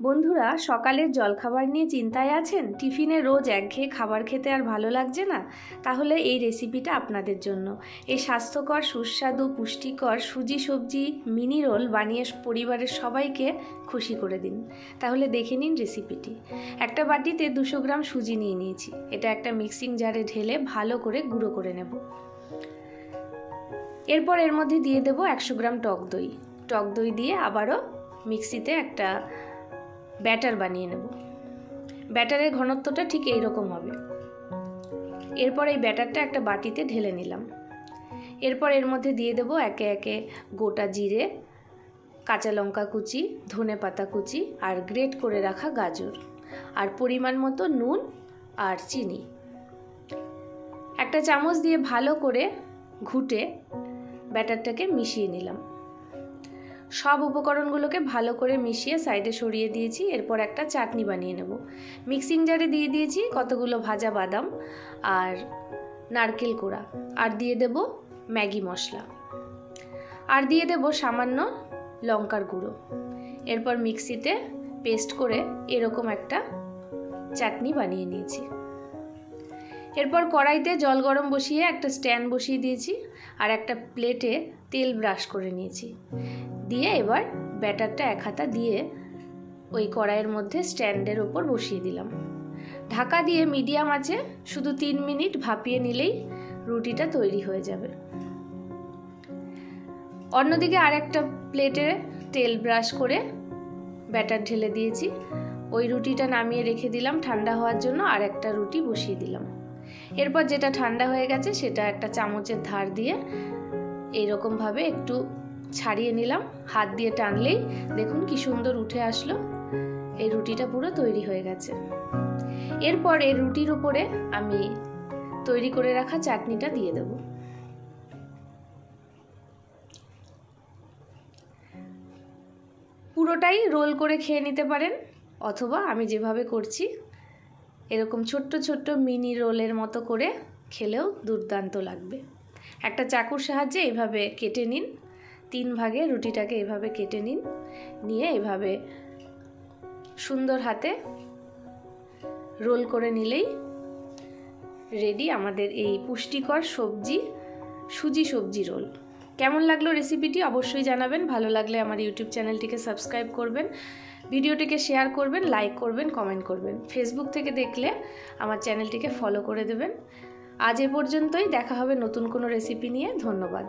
বন্ধুরা, সকালের জলখাবার নিয়ে চিন্তায় আছেন? টিফিনে রোজ একঘেয়ে খাবার খেতে আর ভালো লাগছে না? তাহলে এই রেসিপিটা আপনাদের জন্য। এই স্বাস্থ্যকর, সুস্বাদু, পুষ্টিকর সুজি সবজি মিনি রোল বানিয়ে পরিবারের সবাইকে খুশি করে দিন। তাহলে দেখে নিন রেসিপিটি। একটা বাটিতে 200 গ্রাম সুজি নিয়ে নিয়েছি। এটা একটা মিক্সিং জারে ঢেলে ভালো করে গুঁড়ো করে নেব। এরপর এর মধ্যে দিয়ে দেব 100 গ্রাম টক দই। টক দই দিয়ে আবারও মিক্সিতে একটা ব্যাটার বানিয়ে নেব। ব্যাটারের ঘনত্বটা ঠিক এই রকম হবে। এরপর এই ব্যাটারটা একটা বাটিতে ঢেলে নিলাম। এরপর এর মধ্যে দিয়ে দেব একে একে গোটা জিরে, কাঁচা লঙ্কা কুচি, ধনেপাতা কুচি আর গ্রেট করে রাখা গাজর, আর পরিমাণ মতো নুন আর চিনি। একটা চামচ দিয়ে ভালো করে ঘুটে ব্যাটারটাকে মিশিয়ে নিলাম। সব উপকরণগুলোকে ভালো করে মিশিয়ে সাইডে সরিয়ে দিয়েছি। এরপর একটা চাটনি বানিয়ে নেব। মিক্সিং জারে দিয়ে দিয়েছি কতগুলো ভাজা বাদাম আর নারকেল কোড়া, আর দিয়ে দেব ম্যাগি মশলা, আর দিয়ে দেব সামান্য লঙ্কার গুঁড়ো। এরপর মিক্সিতে পেস্ট করে এরকম একটা চাটনি বানিয়ে নিয়েছি। এরপর কড়াইতে জল গরম বসিয়ে একটা স্ট্যান্ড বসিয়ে দিয়েছি আর একটা প্লেটে তেল ব্রাশ করে নিয়েছি। দিয়ে এবার ব্যাটারটা এক হাতা দিয়ে ওই কড়াইয়ের মধ্যে স্ট্যান্ডের ওপর বসিয়ে দিলাম। ঢাকা দিয়ে মিডিয়াম আঁচে শুধু 3 মিনিট ভাপিয়ে নিলেই রুটিটা তৈরি হয়ে যাবে। অন্যদিকে আর একটা প্লেটে তেল ব্রাশ করে ব্যাটার ঢেলে দিয়েছি। ওই রুটিটা নামিয়ে রেখে দিলাম ঠান্ডা হওয়ার জন্য, আর একটা রুটি বসিয়ে দিলাম। এরপর যেটা ঠান্ডা হয়ে গেছে সেটা একটা চামচের ধার দিয়ে এইরকমভাবে একটু ছাড়িয়ে নিলাম। হাত দিয়ে টানলেই দেখুন কি সুন্দর উঠে আসলো। এই রুটিটা পুরো তৈরি হয়ে গেছে। এরপর এই রুটির উপরে আমি তৈরি করে রাখা চাটনিটা দিয়ে দেব। পুরোটাই রোল করে খেয়ে নিতে পারেন, অথবা আমি যেভাবে করছি এরকম ছোট্ট ছোট্ট মিনি রোলের মতো করে খেলেও দুর্দান্ত লাগবে। একটা চাকুর সাহায্যে এইভাবে কেটে নিন। 3 ভাগে রুটিটাকে এভাবে কেটে নিন, নিয়ে এভাবে সুন্দর হাতে রোল করে নিলেই রেডি আমাদের এই পুষ্টিকর সুজি সবজি রোল। কেমন লাগলো রেসিপিটি অবশ্যই জানাবেন। ভালো লাগলে আমার ইউটিউব চ্যানেলটিকে সাবস্ক্রাইব করবেন, ভিডিওটিকে শেয়ার করবেন, লাইক করবেন, কমেন্ট করবেন। ফেসবুক থেকে দেখলে আমার চ্যানেলটিকে ফলো করে দেবেন। আজ এ পর্যন্তই, দেখা হবে নতুন কোনো রেসিপি নিয়ে। ধন্যবাদ।